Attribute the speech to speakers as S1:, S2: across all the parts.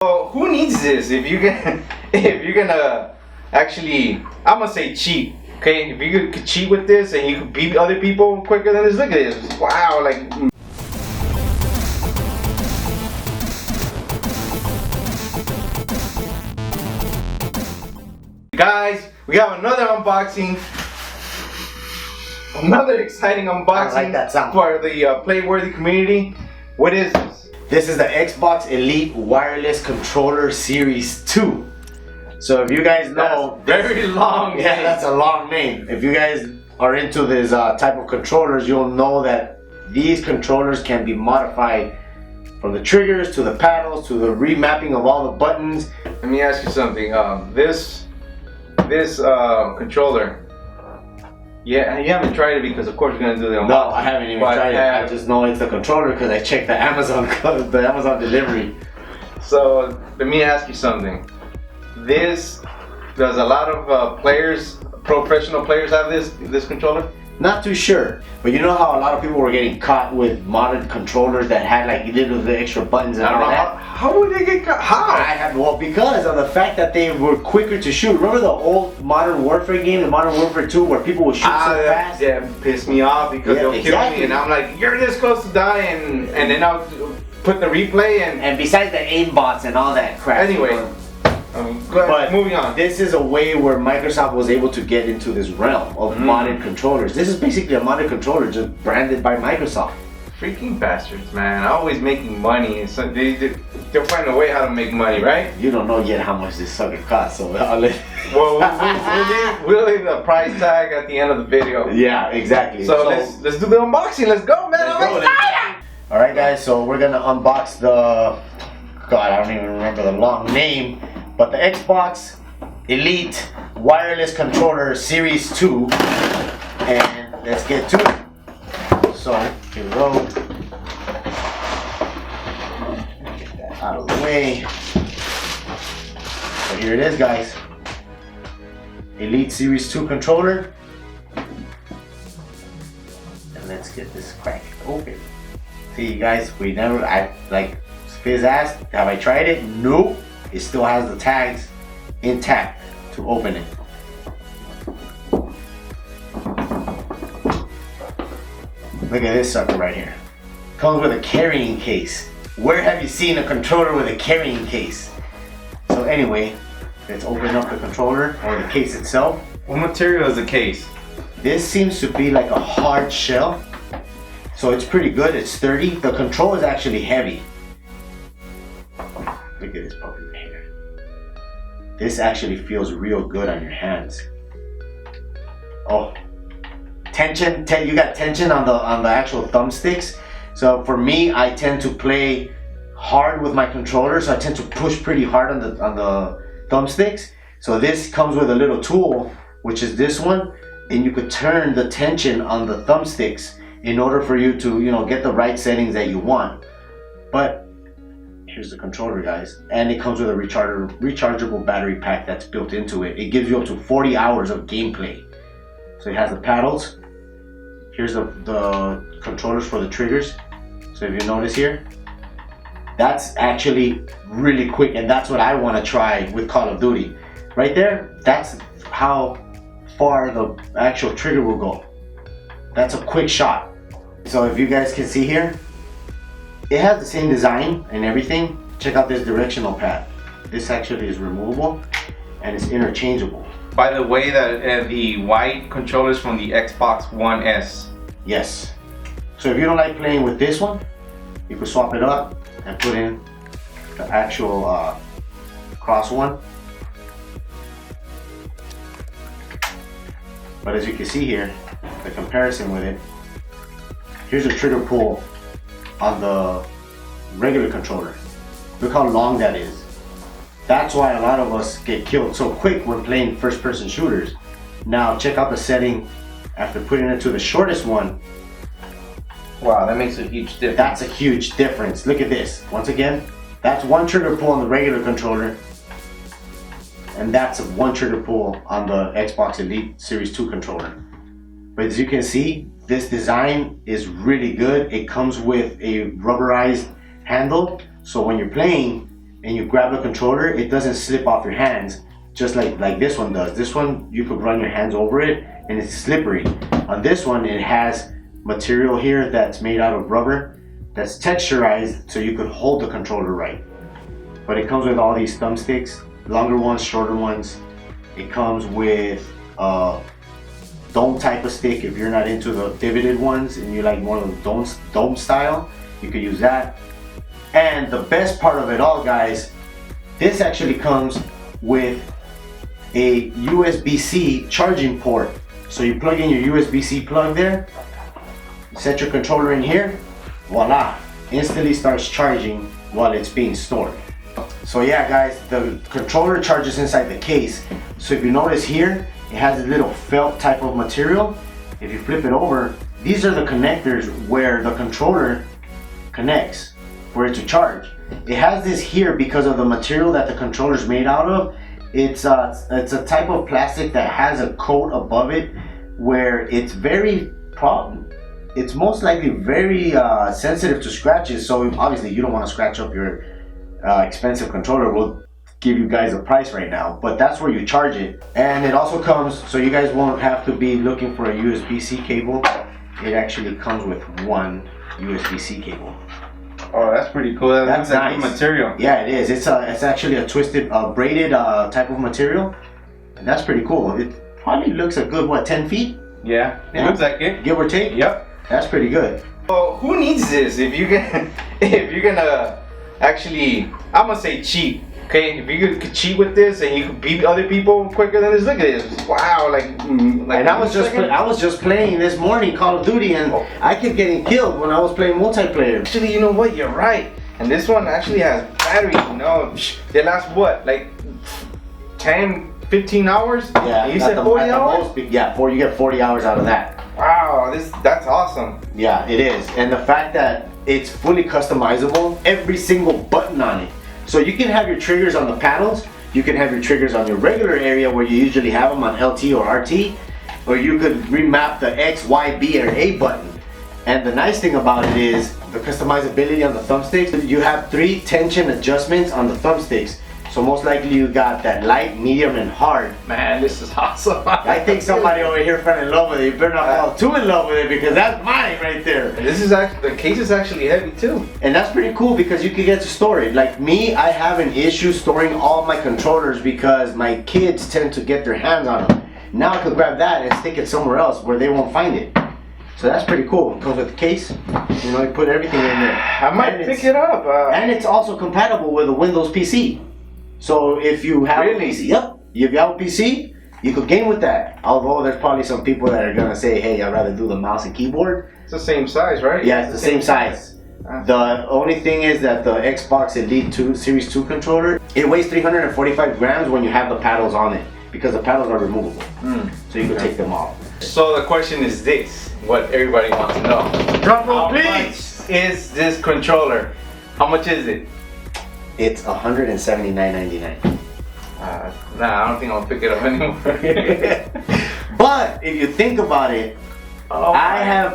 S1: So who needs this if you can if you're gonna actually, I'm gonna say cheat, okay? If you could cheat with this and you could beat other people quicker than this, look at this. Wow, like guys, we have another unboxing. Another exciting unboxing
S2: like that sound.
S1: For the Playworthy community. What is this?
S2: This is the Xbox Elite Wireless Controller Series 2. So if you guys know,
S1: that's very long.
S2: Yeah,
S1: name.
S2: that's a long name. If you guys are into this type of controllers, you'll know that these controllers can be modified from the triggers to the paddles to the remapping of all the buttons.
S1: Let me ask you something. This controller. Yeah, you haven't tried it because of course you're gonna do the unboxing.
S2: No, I haven't even tried it. I just know it's the controller because I checked the Amazon delivery.
S1: So let me ask you something. Does a lot of professional players have this controller?
S2: Not too sure, but you know how a lot of people were getting caught with modded controllers that had like little the extra buttons and all that.
S1: How would they get caught? How?
S2: Well, because of the fact that they were quicker to shoot. Remember the old Modern Warfare game, the Modern Warfare 2, where people would shoot so fast?
S1: Yeah, pissed me off because they'll kill me, and I'm like, you're this close to die, and then I'll put the replay
S2: and besides the aim bots and all that crap.
S1: Anyway. But moving on.
S2: This is a way where Microsoft was able to get into this realm of modded controllers. This is basically a modded controller just branded by Microsoft.
S1: Freaking bastards, man. Always making money. So they'll find a way how to make money, right?
S2: You don't know yet how much this sucker costs, so I'll let
S1: we'll leave the price tag at the end of the video.
S2: Yeah, exactly.
S1: So let's do the unboxing. Let's go, man. I'm excited.
S2: Alright guys, so we're gonna unbox the, God, I don't even remember the long name, but the Xbox Elite Wireless Controller Series 2, and let's get to it. So, here we go. Get that out of the way. So here it is, guys. Elite Series 2 controller. And let's get this crack open. See, you guys, like Phis asked, have I tried it? Nope. It still has the tags intact to open it. Look at this sucker right here. Comes with a carrying case. Where have you seen a controller with a carrying case? So anyway, let's open up the controller or the case itself.
S1: What material is the case?
S2: This seems to be like a hard shell. So it's pretty good, it's sturdy. The control is actually heavy. Look at this puppy right here. This actually feels real good on your hands. Oh, tension. You got tension on the actual thumbsticks. So for me, I tend to play hard with my controller, so I tend to push pretty hard on the thumbsticks. So this comes with a little tool, which is this one, and you could turn the tension on the thumbsticks in order for you to, get the right settings that you want. But here's the controller, guys, and it comes with a rechargeable battery pack that's built into it. It gives you up to 40 hours of gameplay. So it has the paddles. Here's the controllers for the triggers. So if you notice here, that's actually really quick, and that's what I want to try with Call of Duty. Right there, that's how far the actual trigger will go. That's a quick shot. So if you guys can see here, it has the same design and everything. Check out this directional pad. This actually is removable and it's interchangeable.
S1: By the way, that the white controllers from the Xbox One S.
S2: Yes. So if you don't like playing with this one, you can swap it up and put in the actual cross one. But as you can see here, the comparison with it, here's a trigger pull on the regular controller. Look how long that is. That's why a lot of us get killed so quick when playing first-person shooters. Now check out the setting after putting it to the shortest one.
S1: Wow, that makes a huge difference.
S2: That's a huge difference. Look at this. Once again, that's one trigger pull on the regular controller, and that's one trigger pull on the Xbox Elite Series 2 controller. But as you can see, this design is really good. It comes with a rubberized handle, so when you're playing, and you grab the controller, it doesn't slip off your hands just like this one does. This one, you could run your hands over it and it's slippery. On this one, it has material here that's made out of rubber that's texturized so you could hold the controller right. But it comes with all these thumbsticks, longer ones, shorter ones. It comes with a dome type of stick. If you're not into the divoted ones and you like more of the dome style, you could use that. And the best part of it all, guys, this actually comes with a USB-C charging port. So you plug in your USB-C plug there, set your controller in here, voila, instantly starts charging while it's being stored. So yeah, guys, the controller charges inside the case. So if you notice here, it has a little felt type of material. If you flip it over, these are the connectors where the controller connects for it to charge. It has this here because of the material that the controller is made out of. It's a type of plastic that has a coat above it where it's it's most likely very sensitive to scratches. So obviously you don't want to scratch up your expensive controller. We'll give you guys a price right now, but that's where you charge it. And it also comes, so you guys won't have to be looking for a USB-C cable. It actually comes with one USB-C cable.
S1: Oh, that's pretty cool. That's nice. Good material.
S2: Yeah, it is. It's actually a twisted, braided type of material, and that's pretty cool. It probably looks a good, what, 10 feet?
S1: Yeah, it looks like it.
S2: Give or take?
S1: Yep.
S2: That's pretty good.
S1: Well, who needs this if you're gonna actually, I'm gonna say cheat. Okay, if you could cheat with this and you could beat other people quicker than this, look at this. Wow, like.
S2: And I was just playing this morning Call of Duty, and I kept getting killed when I was playing multiplayer.
S1: Actually, you know what? You're right. And this one actually has batteries. You know, they last what, like 10, 15 hours?
S2: Yeah.
S1: And you said 40 hours?
S2: You get 40 hours out of that.
S1: Wow, that's awesome.
S2: Yeah, it is. And the fact that it's fully customizable, every single button on it. So you can have your triggers on the paddles, you can have your triggers on your regular area where you usually have them on LT or RT, or you could remap the X, Y, B, or A button. And the nice thing about it is the customizability on the thumbsticks. You have 3 tension adjustments on the thumbsticks. So most likely you got that light, medium, and hard.
S1: Man, this is awesome.
S2: I think somebody over here fell in love with it. You better not fall too in love with it because that's mine right there.
S1: This is actually, the case is actually heavy too.
S2: And that's pretty cool because you can get to store it. Like me, I have an issue storing all my controllers because my kids tend to get their hands on them. Now I could grab that and stick it somewhere else where they won't find it. So that's pretty cool. It comes with the case. You know, you put everything in there.
S1: I might pick it up.
S2: And it's also compatible with a Windows PC. So if you have a PC, if you have a PC, you could game with that. Although there's probably some people that are gonna say, hey, I'd rather do the mouse and keyboard.
S1: It's the same size, right?
S2: Yeah, it's the same size. The only thing is that the Xbox Elite 2 Series 2 controller, it weighs 345 grams when you have the paddles on it because the paddles are removable. So you can take them off. So
S1: the question is this, what everybody wants to know.
S2: Drum roll, please!
S1: How much is this controller? How much is it?
S2: It's $179.99.
S1: Nah, I don't think I'll pick it up anymore.
S2: But if you think about it, I have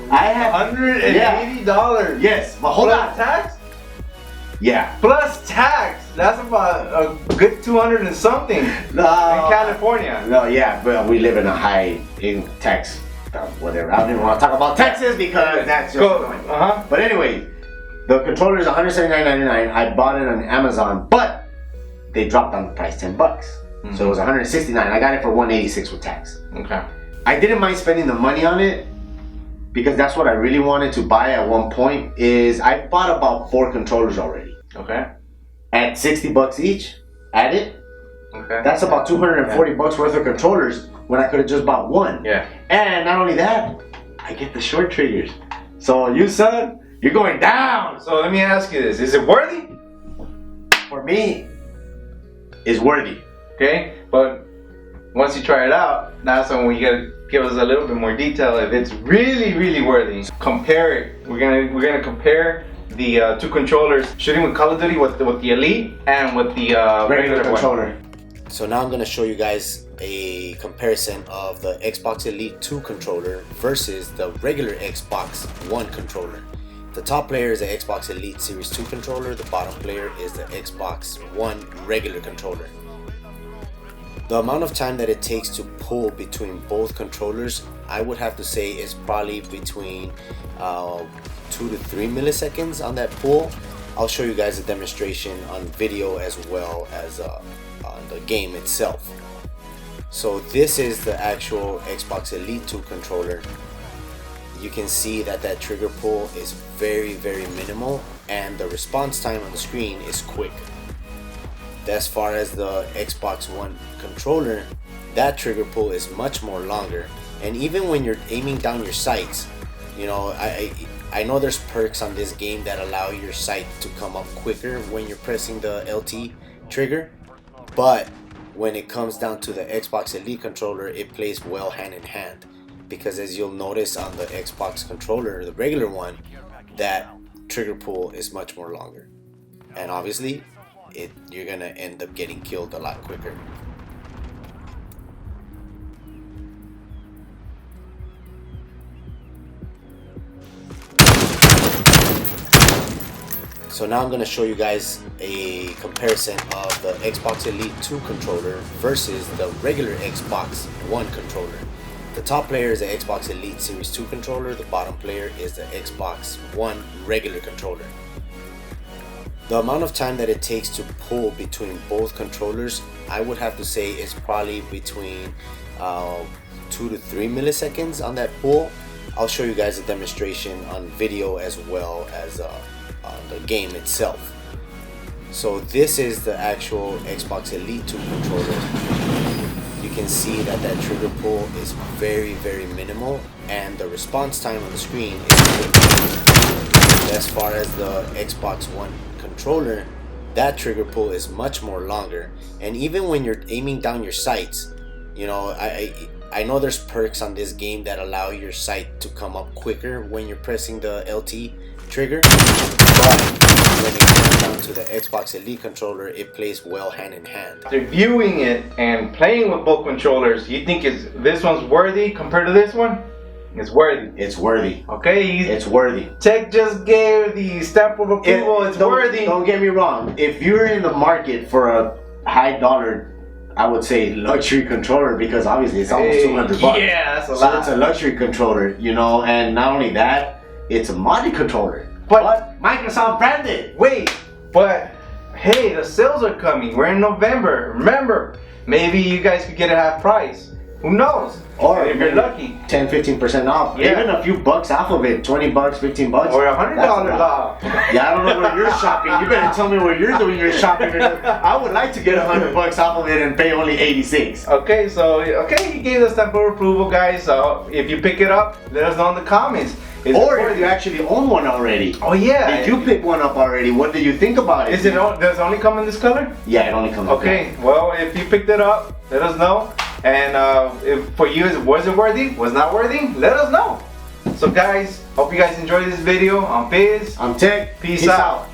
S1: $180.
S2: Yes, but hold on.
S1: Tax?
S2: Yeah.
S1: Plus tax. That's about a good 200 and something in California.
S2: No, yeah, but we live in a high tax, whatever. I don't even want to talk about taxes because that's just annoying. But anyway, the controller is $179.99. I bought it on Amazon, but they dropped down the price $10. So it was $169. I got it for $186 with tax.
S1: Okay.
S2: I didn't mind spending the money on it because that's what I really wanted to buy at one point. Is I bought about 4 controllers already.
S1: Okay.
S2: At $60 each. Add it.
S1: Okay.
S2: That's about $240 worth of controllers when I could have just bought one.
S1: Yeah.
S2: And not only that, I get the short triggers. So you, son, you're going down.
S1: So let me ask you this: is it worthy?
S2: For me, it's worthy.
S1: Okay, but once you try it out, that's when you gotta give us a little bit more detail if it's really, really worthy. Compare it. We're gonna compare the 2 controllers, shooting with Call of Duty with the Elite and with the regular controller.
S2: So now I'm gonna show you guys a comparison of the Xbox Elite 2 controller versus the regular Xbox One controller.
S3: The top player is the Xbox Elite Series 2 controller, the bottom player is the Xbox One regular controller. The amount of time that it takes to pull between both controllers, I would have to say is probably between 2 to 3 milliseconds on that pull. I'll show you guys a demonstration on video as well as on the game itself. So this is the actual Xbox Elite 2 controller. You can see that that trigger pull is very minimal, and the response time on the screen is quick. As far as the Xbox One controller, that trigger pull is much more longer, and even when you're aiming down your sights, you know, I know there's perks on this game that allow your sight to come up quicker when you're pressing the LT trigger, but when it comes down to the Xbox Elite controller, it plays well hand in hand, because as you'll notice on the Xbox controller, the regular one, that trigger pull is much more longer, and obviously you're gonna end up getting killed a lot quicker. So now I'm gonna show you guys a comparison of the Xbox Elite 2 controller versus the regular Xbox One controller. The top player is the Xbox Elite Series 2 controller, the bottom player is the Xbox One regular controller. The amount of time that it takes to pull between both controllers, I would have to say is probably between 2 to 3 milliseconds on that pull. I'll show you guys a demonstration on video as well as on the game itself. So this is the actual Xbox Elite 2 controller. You can see that that trigger pull is very minimal, and the response time on the screen is quick. As far as the Xbox One controller, that trigger pull is much more longer, and even when you're aiming down your sights, you know, I know there's perks on this game that allow your sight to come up quicker when you're pressing the LT trigger, but when it comes down to the Xbox Elite controller, it plays well hand in hand.
S1: After viewing it and playing with both controllers, you think this one's worthy compared to this one? It's worthy.
S2: It's worthy.
S1: Okay,
S2: it's worthy.
S1: tEcK just gave the stamp of approval. It's worthy.
S2: Don't get me wrong. If you're in the market for a high dollar, I would say luxury controller, because obviously it's almost $200.
S1: Yeah, that's a
S2: so
S1: lot.
S2: It's a luxury controller, you know, and not only that, it's a modded controller. But Microsoft branded.
S1: Wait, but hey, the sales are coming. We're in November. Remember, maybe you guys could get it half price. Who knows?
S2: Or
S1: if you're lucky,
S2: 10-15% off.
S1: Yeah.
S2: Even a few bucks off of it, $20, $15,
S1: or $100 off.
S2: Yeah, I don't know where you're shopping. You better tell me where you're doing your shopping. I would like to get $100 off of it and pay only $86.
S1: Okay, so he gave us stamp of approval, guys. So if you pick it up, let us know in the comments.
S2: Or if you actually own one already.
S1: Oh yeah.
S2: If you pick one up already, what do you think about it?
S1: Does it only come in this color?
S2: Yeah, it only comes.
S1: Okay. Well, if you picked it up, let us know. And if for you, was it worthy? Was not worthy? Let us know. So guys, hope you guys enjoyed this video. I'm Phis.
S2: I'm tEcK.
S1: Peace out.